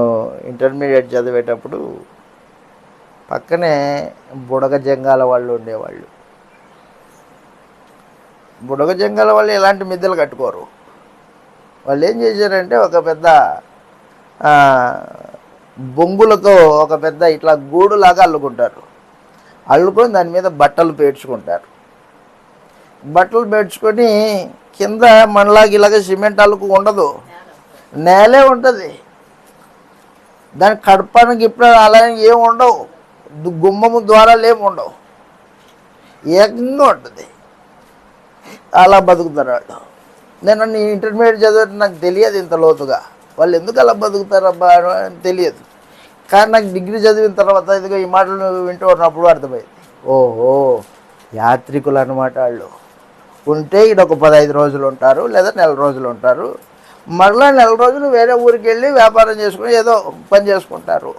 ఇంటర్మీడియట్ చదివేటప్పుడు పక్కనే బుడగ జంగాల వాళ్ళు ఉండేవాళ్ళు. బుడగ జంగాల వాళ్ళు ఎలాంటి మిద్దెలు కట్టుకోరు. వాళ్ళు ఏం చేశారంటే ఒక పెద్ద బొంగులతో ఒక పెద్ద ఇట్లా గూడులాగా అల్లుకుంటారు. అల్లుకొని దాని మీద బట్టలు పేర్చుకుంటారు. బట్టలు పెట్టుకొని కింద మనలాగా ఇలాగ సిమెంట్ అలుకు ఉండదు, నేలే ఉంటుంది. దాని కడపానికి ఇప్పుడు అలా ఏమి ఉండవు, గుమ్మము ద్వారాలు ఏమి ఉండవు, ఏకంగా ఉంటుంది. అలా బతుకుతారు. నేను ఇంటర్మీడియట్ చదివితే నాకు తెలియదు ఇంత లోతుగా వాళ్ళు ఎందుకు అలా బతుకుతారబ్బా అని తెలియదు. కానీ నాకు డిగ్రీ చదివిన తర్వాత ఇదిగో ఈ మాటలు వింటూ ఉన్నప్పుడు అర్థమైంది, ఓహో యాత్రికులు అన్నమాట వాళ్ళు. ఉంటే ఇక్కడ ఒక 15 రోజులు ఉంటారు, లేదా నెల రోజులు ఉంటారు, మరలా నెల రోజులు వేరే ఊరికి వెళ్ళి వ్యాపారం చేసుకుని ఏదో పని చేసుకుంటారు.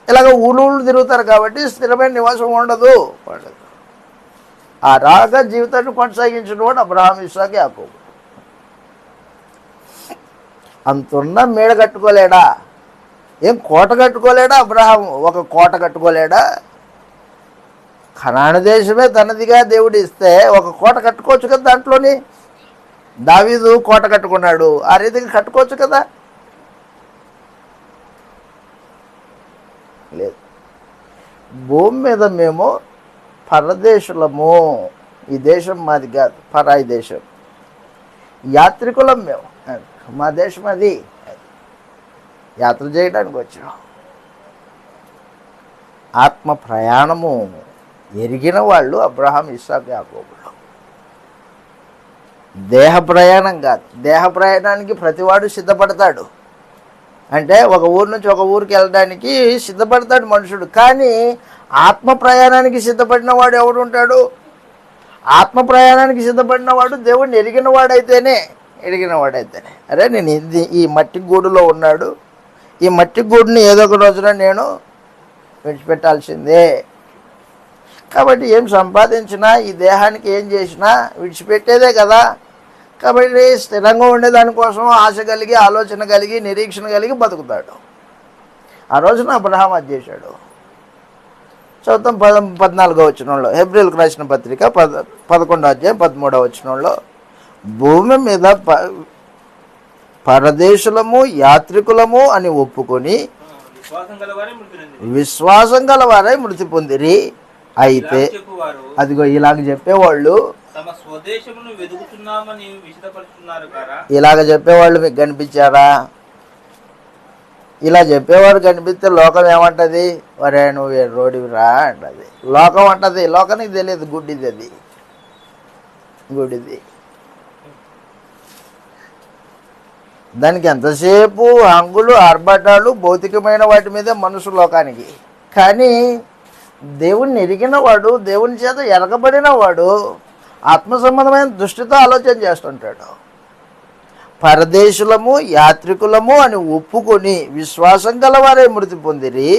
ఇలాగ ఊళ్ళు తిరుగుతారు కాబట్టి స్థిరమైన నివాసం ఉండదు. ఆ రాగా జీవితాన్ని కొనసాగించిన వాడు అబ్రహాం, ఇస్సాకు, యాకోబు. అంతున్న మేడ కట్టుకోలేడా? ఏం కోట కట్టుకోలేడా అబ్రహాము? ఒక కోట కట్టుకోలేడా? కనాను దేశమే తనదిగా దేవుడు ఇస్తే ఒక కోట కట్టుకోవచ్చు కదా. దాంట్లోని దావీదు కోట కట్టుకున్నాడు, ఆ రీతిగా కట్టుకోవచ్చు కదా. లేదు. భూమి మీద మేము పరదేశులము, ఈ దేశం మాది కాదు, పరాయి దేశం, యాత్రికులం మేము. మా దేశం అది, యాత్ర చేయడానికి వచ్చినాం. ఆత్మ ప్రయాణము ఎరిగిన వాళ్ళు అబ్రహాం, ఇస్సాకు, యాకోబులు. దేహ ప్రయాణం కాదు. దేహ ప్రయాణానికి ప్రతివాడు సిద్ధపడతాడు. అంటే ఒక ఊరు నుంచి ఒక ఊరికి వెళ్ళడానికి సిద్ధపడతాడు మనుషుడు. కానీ ఆత్మ ప్రయాణానికి సిద్ధపడిన వాడు ఎవడు ఉంటాడు? ఆత్మ ప్రయాణానికి సిద్ధపడిన వాడు దేవుడిని ఎరిగిన వాడైతేనే. అరే నేను ఈ మట్టి గూడులో ఉన్నాడు, ఈ మట్టి గూడుని ఏదో ఒక రోజున నేను విడిచిపెట్టాల్సిందే. కాబట్టి ఏం సంపాదించినా, ఈ దేహానికి ఏం చేసినా విడిచిపెట్టేదే కదా. కాబట్టి స్థిరంగా ఉండేదానికోసం ఆశ కలిగి, ఆలోచన కలిగి, నిరీక్షణ కలిగి బతుకుతాడు. ఆ రోజున అబ్రహాం అది చేశాడు. చదువుతాం 14వ వచనంలో, హెబ్రీయులకు రాసిన పత్రిక 11వ అధ్యాయం 13వ వచనంలో, భూమి మీద పరదేశులము, యాత్రికులము అని ఒప్పుకొని విశ్వాసం గలవారై మృతి పొందిరి. అయితే అదిగో ఇలాగ చెప్పేవాళ్ళు, ఇలాగ చెప్పేవాళ్ళు మీకు కనిపించారా? ఇలా చెప్పేవాడు కనిపిస్తే లోకం ఏమంటది? వరే నువ్వు రోడివిరా అంటది. లోకం అంటది. లోకానికి తెలియదు, గుడ్డిది, అది గుడ్డిది. దానికి ఎంతసేపు హంగులు, ఆర్భటాలు, భౌతికమైన వాటి మీదే మనసు లోకానికి. కానీ దేవుణ్ణి ఎరిగిన వాడు, దేవుని చేత ఎరగబడిన వాడు ఆత్మ సంబంధమైన దృష్టితో ఆలోచన చేస్తుంటాడు. పరదేశులము, యాత్రికులము అని ఒప్పుకొని విశ్వాసం గలవారే మృతి పొందిరి.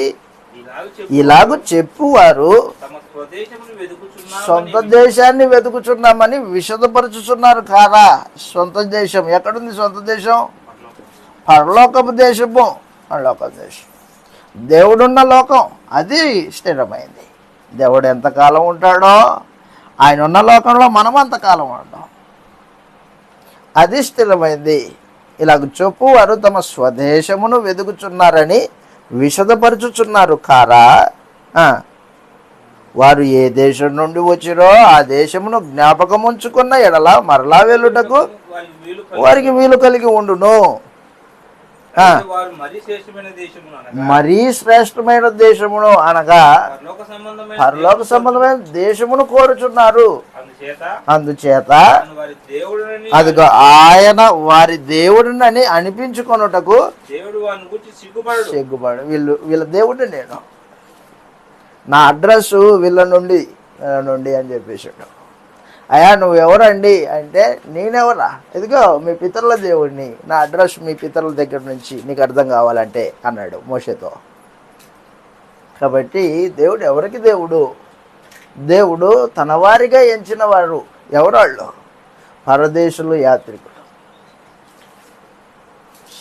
ఇలాగూ చెప్పువారు సొంత దేశాన్ని వెతుకుచున్నామని విషదపరుచుచున్నారు కారా? సొంత దేశం ఎక్కడుంది? సొంత దేశం పరలోకపు దేశము. పరలోకపు దేశం, దేవుడున్న లోకం, అది స్థిరమైంది. దేవుడు ఎంతకాలం ఉంటాడో ఆయన ఉన్న లోకంలో మనం అంతకాలం ఉంటాం, అది స్థిరమైంది. ఇలాగ చెప్పు వారు తమ స్వదేశమును వెతుకుచున్నారని విషదపరుచుచున్నారు కారా? వారు ఏ దేశం నుండి వచ్చిరో ఆ దేశమును జ్ఞాపకం ఉంచుకున్న ఎడల మరలా వెళ్ళుటకు వారికి వీలు కలిగి ఉండును. మరీ శ్రేష్టమైన దేశమును అనగా పరలోక సంబంధమైన దేశమును కోరుచున్నారు. అందుచేత అదిగో ఆయన వారి దేవుడిని అనిపించుకొనుటకు సిగ్గుపడు. వీళ్ళ దేవుడిని నేను, నా అడ్రస్ వీళ్ళ నుండి అని చెప్పేసాడు. అయ్యా నువ్వెవరండి అంటే, నేనెవరా? ఇదిగో మీ పితరుల దేవుడిని, నా అడ్రస్ మీ పితరుల దగ్గర నుంచి నీకు అర్థం కావాలంటే అన్నాడు మోషేతో. కాబట్టి దేవుడు ఎవరికి దేవుడు? దేవుడు తన వారిగా ఎంచిన వారు ఎవరాళ్ళు? పరదేశులు, యాత్రికులు.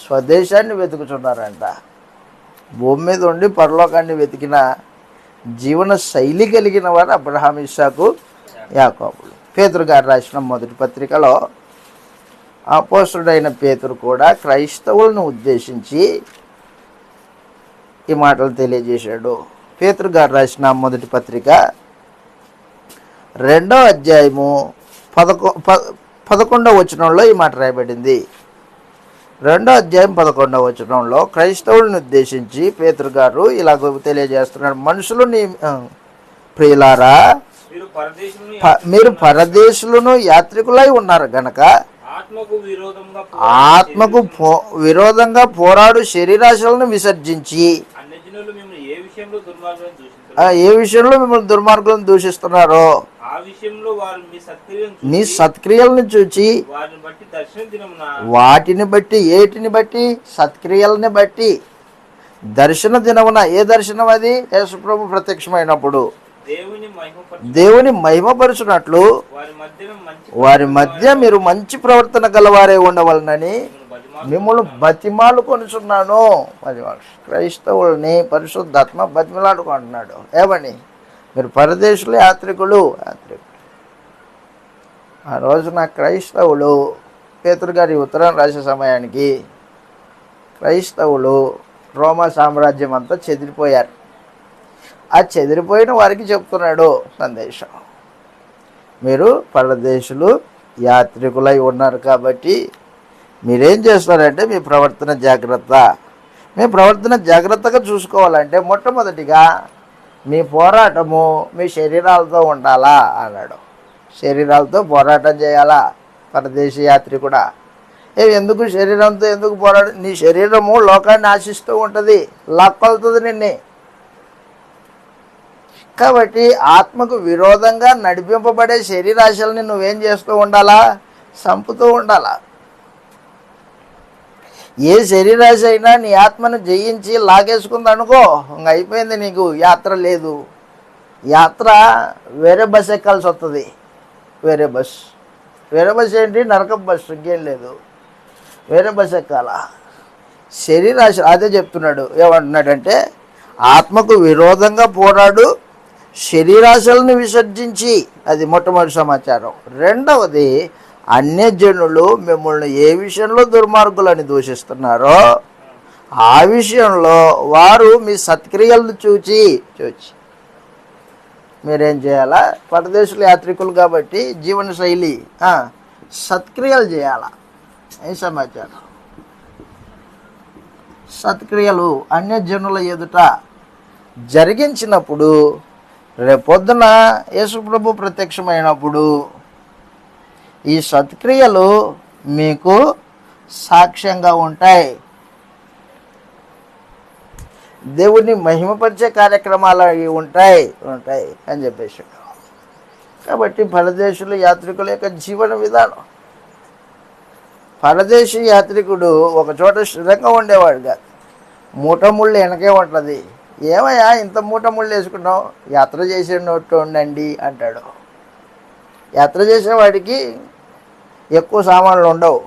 స్వదేశాన్ని వెతుకుతున్నారంట. భూమి మీద ఉండి పరలోకాన్ని వెతికిన జీవన శైలి కలిగిన వారు అబ్రహాం, ఇస్సాకు, యాకోబులు. పేతురు గారు రాసిన మొదటి పత్రికలో అపోస్తలుడైన పేతురు కూడా క్రైస్తవులను ఉద్దేశించి ఈ మాటలు తెలియజేశాడు. పేతురు గారు రాసిన మొదటి పత్రిక 2వ అధ్యాయము 11వ వచనంలో ఈ మాట రాయబడింది. 2వ అధ్యాయం 11వ వచనంలో క్రైస్తవులను ఉద్దేశించి పేతురు గారు ఇలాగ తెలియజేస్తున్నాడు. మనుషులు నీ ప్రియులారా, మీరు పరదేశులను యాత్రికులై ఉన్నారు గనక ఆత్మకు విరోధంగా పోరాడు శరీరాశలను విసర్జించి ఏ విషయంలో మిమ్మల్ని దుర్మార్గులను దూషిస్తున్నారో మీ సత్క్రియలను చూచి వాటిని బట్టి ఏటిని బట్టి సత్క్రియలని బట్టి దర్శన దినమున, ఏ దర్శనం అది? యేసుప్రభు ప్రత్యక్షమైనప్పుడు దేవుని మహిమపరుచున్నట్లు వారి మధ్య మీరు మంచి ప్రవర్తన గలవారే ఉండవలనని మిమ్మల్ని బతిమాలు కొనుచున్నాను. క్రైస్తవుల్ని పరిశుద్ధాత్మ బతిమలాడుకుంటున్నాడు. ఏమని? మీరు పరదేశులు, యాత్రికులు. ఆ రోజున క్రైస్తవులు పేతురు గారి ఉత్తరం రాసే సమయానికి క్రైస్తవులు రోమా సామ్రాజ్యం అంతా చెదిరిపోయారు. ఆ చెదిరిపోయిన వారికి చెప్తున్నాడు సందేశం. మీరు పరదేశులు, యాత్రికులై ఉన్నారు కాబట్టి మీరేం చేస్తారంటే మీ ప్రవర్తన జాగ్రత్త. మీ ప్రవర్తన జాగ్రత్తగా చూసుకోవాలంటే మొట్టమొదటిగా మీ పోరాటము మీ శరీరాలతో ఉండాలా అన్నాడు. శరీరాలతో పోరాటం చేయాలా పరదేశీ యాత్రికుడా. ఎందుకు శరీరంతో ఎందుకు పోరాటం? నీ శరీరము లోకాన్ని ఆశిస్తూ ఉంటుంది, లాక్కొలుతుంది నిన్ను. కాబట్టి ఆత్మకు విరోధంగా నడిపింపబడే శరీరాశల్ని నువ్వేం చేస్తూ ఉండాలా? చంపుతూ ఉండాలా. ఏ శరీరాశ అయినా నీ ఆత్మను జయించి లాగేసుకుంది అనుకో, ఇంక అయిపోయింది, నీకు యాత్ర లేదు. యాత్ర వేరే బస్ ఎక్కాల్సి వస్తుంది. వేరే బస్ ఏంటి? నరకం బస్సు, ఇంకేం లేదు. వేరే బస్ ఎక్కాలా. శరీరాశ అదే చెప్తున్నాడు. ఏమంటున్నాడంటే ఆత్మకు విరోధంగా పోరాడు శరీరాశలను విసర్జించి, అది మొట్టమొదటి సమాచారం. రెండవది, అన్యజనులు మిమ్మల్ని ఏ విషయంలో దుర్మార్గులని దూషిస్తున్నారో ఆ విషయంలో వారు మీ సత్క్రియలను చూచి మీరేం చేయాలా? పరదేశుల యాత్రికులు కాబట్టి జీవన శైలి సత్క్రియలు చేయాలా. ఈ సమాచారం. సత్క్రియలు అన్యజనుల ఎదుట జరిగించినప్పుడు రేపొద్దున యేసుప్రభు ప్రత్యక్షమైనప్పుడు ఈ సత్క్రియలు మీకు సాక్ష్యంగా ఉంటాయి. దేవుడిని మహిమపరిచే కార్యక్రమాలు ఉంటాయి అని చెప్పేసి. కాబట్టి పరదేశులు యాత్రికుల యొక్క జీవన విధానం. పరదేశీ యాత్రికుడు ఒక చోట స్థిరంగా ఉండేవాడు కాదు. మూటముళ్ళు వెనకే ఉంటుంది. ఏమయ్యా ఇంత మూటముళ్ళు వేసుకున్నావు? యాత్ర చేసేటట్టు ఉండండి అంటాడు. యాత్ర చేసేవాడికి ఎక్కువ సామాన్లు ఉండవు.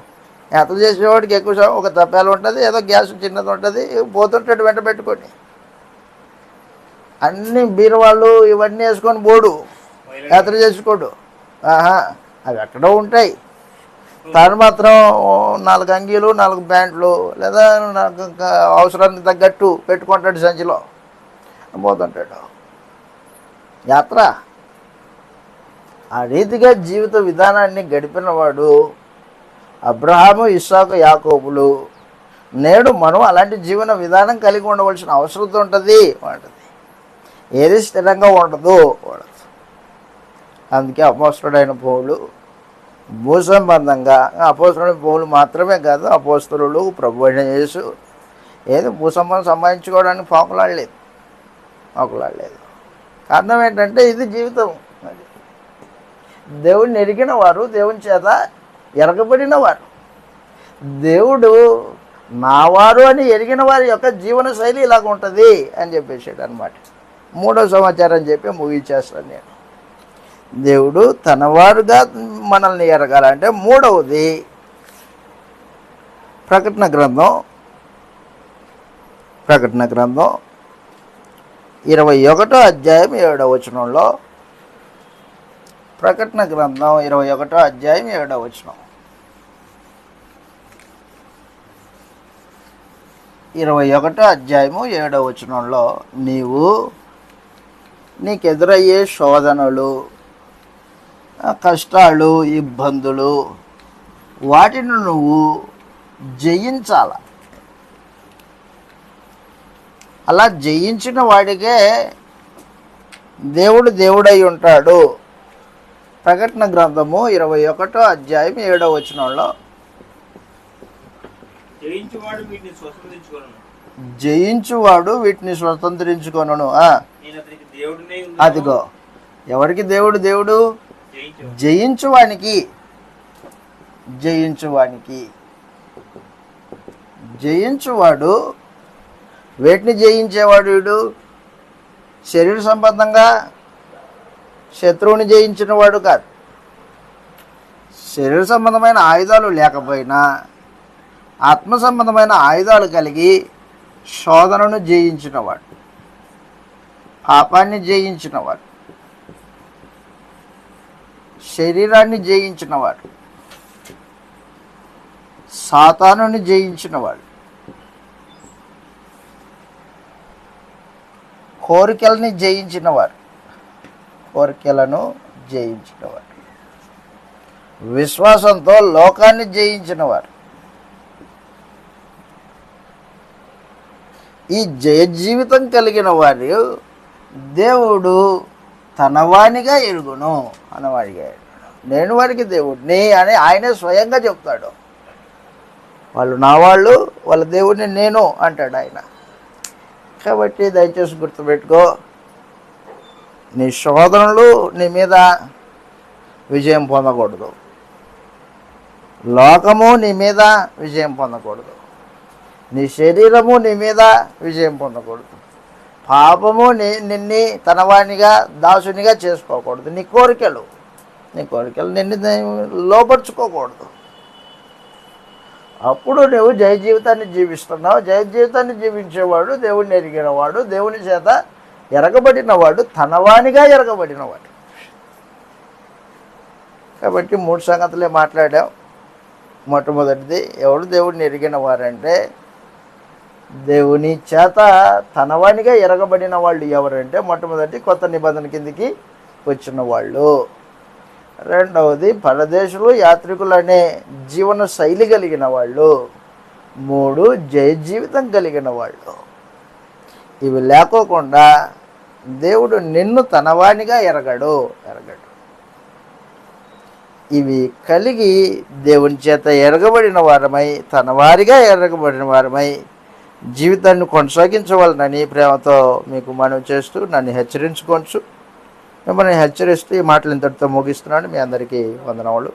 యాత్ర చేసేవాడికి ఎక్కువ ఒక తప్పాలు ఉంటుంది, ఏదో గ్యాస్ చిన్నది ఉంటుంది, పోతుంటాడు వెంట పెట్టుకొని. అన్ని బీరువాళ్ళు ఇవన్నీ వేసుకొని పోడు, యాత్ర చేసుకోడు. అవి ఎక్కడో ఉంటాయి. తాను మాత్రం 4 అంగీలు 4 ప్యాంట్లు లేదా అవసరానికి తగ్గట్టు పెట్టుకుంటాడు, సంచిలో పోతుంటాడు. యాత్ర. ఆ రీతిగా జీవిత విధానాన్ని గడిపినవాడు అబ్రహాము, ఇస్సాకు, యాకోబులు. నేడు మనం అలాంటి జీవన విధానం కలిగి ఉండవలసిన అవసరం ఉంటుంది. ఏది స్థిరంగా ఉండదు. అందుకే అపోస్తలుడైన పౌలు భూసంబంధంగా, అపోస్తలుడైన పౌలు మాత్రమే కాదు, అపోస్తలులు, ప్రభు అయిన యేసు ఏదో భూసంబంధం సంపాదించుకోవడానికి పాకులాడలేదు. కారణం ఏంటంటే ఇది జీవితం. దేవుడిని ఎరిగిన వారు, దేవుని చేత ఎరగబడిన వారు, దేవుడు నావారు అని ఎరిగిన వారి యొక్క జీవన శైలి ఇలాగ ఉంటుంది అని చెప్పేసాడు అనమాట. 3వ సమాచారం చెప్పి ముగించేస్తాను నేను. దేవుడు తనవారుగా మనల్ని ఎరగాలంటే 3వది ప్రకటన గ్రంథం 21వ అధ్యాయం 7వ వచనంలో, ప్రకటన గ్రంథం 21వ అధ్యాయం 7వ వచనం. 21వ అధ్యాయము 7వ వచనంలో, నీకెదురయ్యే శోధనలు కష్టాలు, ఇబ్బందులు, వాటిని నువ్వు జయించాల. అలా జయించిన వాడికే దేవుడు దేవుడై ఉంటాడు. ప్రకటన గ్రంథము 21వ అధ్యాయం 7వ వచనంలో జయించువాడు వీటిని స్వతంత్రించుకొనును. జయించువాడు వీటిని స్వతంత్రించుకొనును. నేను అతనికి దేవుడినై ఉన్నాను. అదిగో ఎవరికి దేవుడు? దేవుడు జయించువాడు. జయించువానికి. జయించువానికి. జయించువాడు. వేటిని జయించేవాడు వీడు? శరీర సంబంధంగా శత్రువుని జయించిన వాడు కాదు. శరీర సంబంధమైన ఆయుధాలు లేకపోయినా ఆత్మ సంబంధమైన ఆయుధాలు కలిగి శోధనను జయించినవాడు, పాపాన్ని జయించినవాడు, శరీరాన్ని జయించినవాడు, సాతానుని జయించినవాడు, కోరికలని జయించినవాడు, కోరికలను జయించినవాడు, విశ్వాసంతో లోకాన్ని జయించినవారు. ఈ జయ జీవితం కలిగిన వారు దేవుడు తనవానిగా ఎరుగును అన్నవాడిగా. నేను వారికి దేవుడిని అని ఆయనే స్వయంగా చెప్తాడు. వాళ్ళు నా వాళ్ళు, వాళ్ళ దేవుడిని నేను అంటాడు ఆయన. కాబట్టి దయచేసి గుర్తుపెట్టుకో, నీ శోధనలు నీ మీద విజయం పొందకూడదు. లోకము నీ మీద విజయం పొందకూడదు. నీ శరీరము నీ మీద విజయం పొందకూడదు. పాపము నిన్ను తనవానిగా దాసునిగా చేసుకోకూడదు. నీ కోరికలు నిన్ను లోపరుచుకోకూడదు. అప్పుడు నువ్వు జయ జీవితాన్ని జీవిస్తున్నావు. జయ జీవితాన్ని జీవించేవాడు దేవుడిని ఎరిగినవాడు, దేవుని చేత ఎరగబడినవాడు, తనవానిగా ఎరగబడినవాడు. కాబట్టి 3 సంగతులే మాట్లాడాం. మొట్టమొదటిది, ఎవడు దేవుడిని ఎరిగిన వారంటే దేవుని చేత తనవానిగా ఎరగబడిన వాళ్ళు ఎవరంటే మొట్టమొదటి కొత్త నిబంధన కిందికి వచ్చిన వాళ్ళు. రెండవది పరదేశులు, యాత్రికులు అనే జీవన శైలి కలిగిన వాళ్ళు. 3 జయ జీవితం కలిగిన వాళ్ళు. ఇవి లేకోకుండా దేవుడు నిన్ను తనవానిగా ఎరగడు. ఇవి కలిగి దేవుని చేత ఎరగబడిన వారమై, తనవారిగా ఎరగబడిన వారమై జీవితాన్ని కొనసాగించవాలని ప్రేమతో మీకు మనవి చేస్తూ నన్ను హెచ్చరించుకోవచ్చు. మిమ్మల్ని హెచ్చరిస్తూ ఈ మాటలు ఇంతటితో ముగిస్తున్నాను. మీ అందరికీ వందనములు.